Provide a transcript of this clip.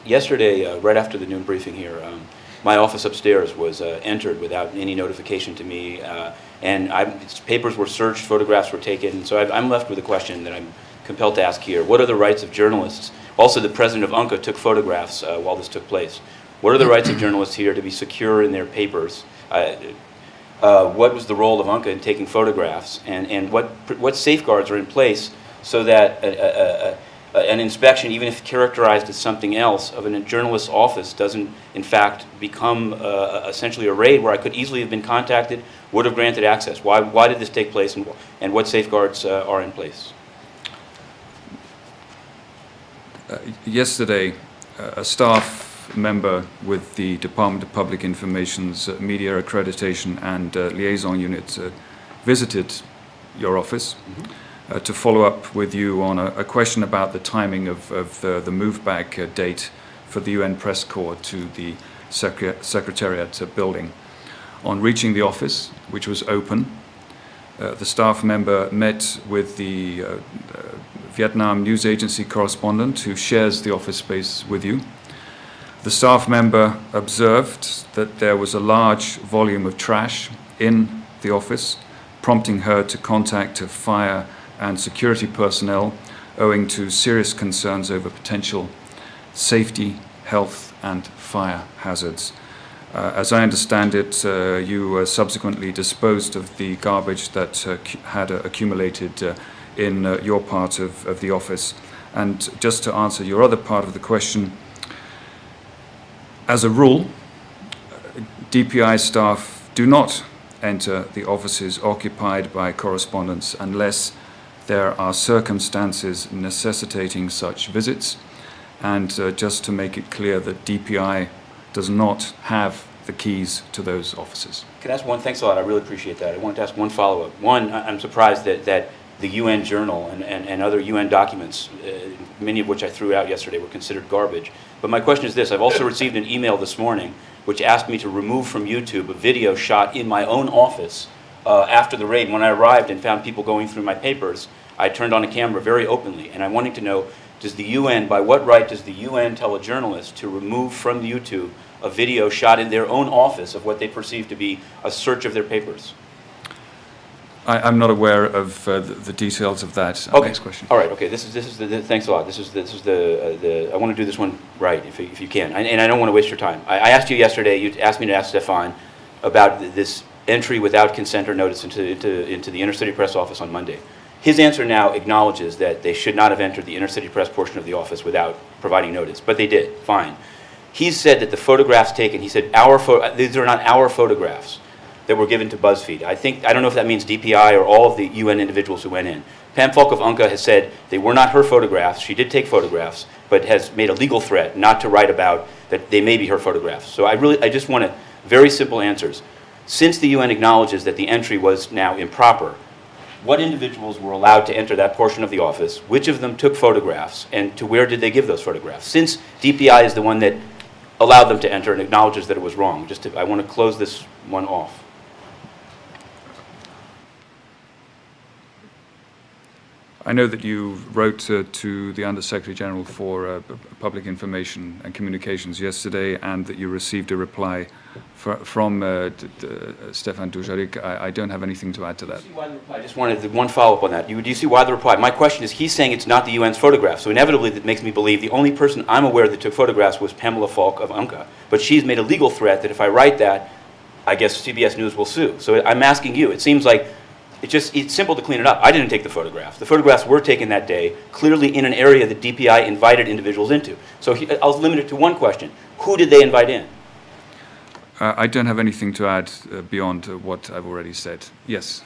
Yesterday, right after the noon briefing here, my office upstairs was entered without any notification to me, and papers were searched, photographs were taken, so I'm left with a question that I'm compelled to ask here. What are the rights of journalists? Also, the president of UNCA took photographs while this took place. What are the rights of journalists here to be secure in their papers? What was the role of UNCA in taking photographs, and what safeguards are in place so that an inspection, even if characterized as something else, of a journalist's office doesn't, in fact, become essentially a raid where I could easily have been contacted, would have granted access? Why did this take place, and what safeguards are in place? Yesterday, a staff member with the Department of Public Information's Media Accreditation and Liaison Unit visited your office. To follow up with you on a question about the timing of the move-back date for the UN Press Corps to the Secretariat building. On reaching the office, which was open, the staff member met with the Vietnam news agency correspondent who shares the office space with you. The staff member observed that there was a large volume of trash in the office, prompting her to contact fire and security personnel owing to serious concerns over potential safety, health and fire hazards. As I understand it, you subsequently disposed of the garbage that had accumulated in your part of the office. And just to answer your other part of the question, as a rule, DPI staff do not enter the offices occupied by correspondents unless there are circumstances necessitating such visits, and just to make it clear that DPI does not have the keys to those offices. Can I ask one? Thanks a lot. I really appreciate that. I wanted to ask one follow-up. One, I'm surprised that the UN Journal and other UN documents, many of which I threw out yesterday, were considered garbage. But my question is this. I've also received an email this morning which asked me to remove from YouTube a video shot in my own office after the raid. When I arrived and found people going through my papers, I turned on a camera very openly, and I'm wanting to know, does the UN, by what right does the UN tell a journalist to remove from YouTube a video shot in their own office of what they perceive to be a search of their papers? I'm not aware of the details of that. Okay. Next question. All right. Okay. This is the thanks a lot. This is the I want to do this one right if you can, and I don't want to waste your time. I asked you yesterday. You asked me to ask Stefan about this entry without consent or notice into the inner city press office on Monday. His answer now acknowledges that they should not have entered the inner city press portion of the office without providing notice, but they did. Fine. He said that the photographs taken, he said these are not our photographs that were given to BuzzFeed. I don't know if that means DPI or all of the UN individuals who went in. Pam Falk of UNCA has said they were not her photographs. She did take photographs, but has made a legal threat not to write about that they may be her photographs. So I just want very simple answers. Since the UN acknowledges that the entry was now improper, what individuals were allowed to enter that portion of the office? Which of them took photographs, and to where did they give those photographs? Since DPI is the one that allowed them to enter and acknowledges that it was wrong, I want to close this one off. I know that you wrote to the Undersecretary General for Public Information and Communications yesterday, and that you received a reply from Stefan Dujarric. I don't have anything to add to that. I just wanted one follow-up on that. Do you see why the reply? My question is, he's saying it's not the UN's photograph, so inevitably that makes me believe the only person I'm aware that took photographs was Pamela Falk of UNCA. But she's made a legal threat that if I write that, I guess CBS News will sue. So I'm asking you, it seems like it's simple to clean it up. I didn't take the photographs. The photographs were taken that day, clearly in an area that DPI invited individuals into. So I'll limit it to one question. Who did they invite in? I don't have anything to add beyond what I've already said. Yes.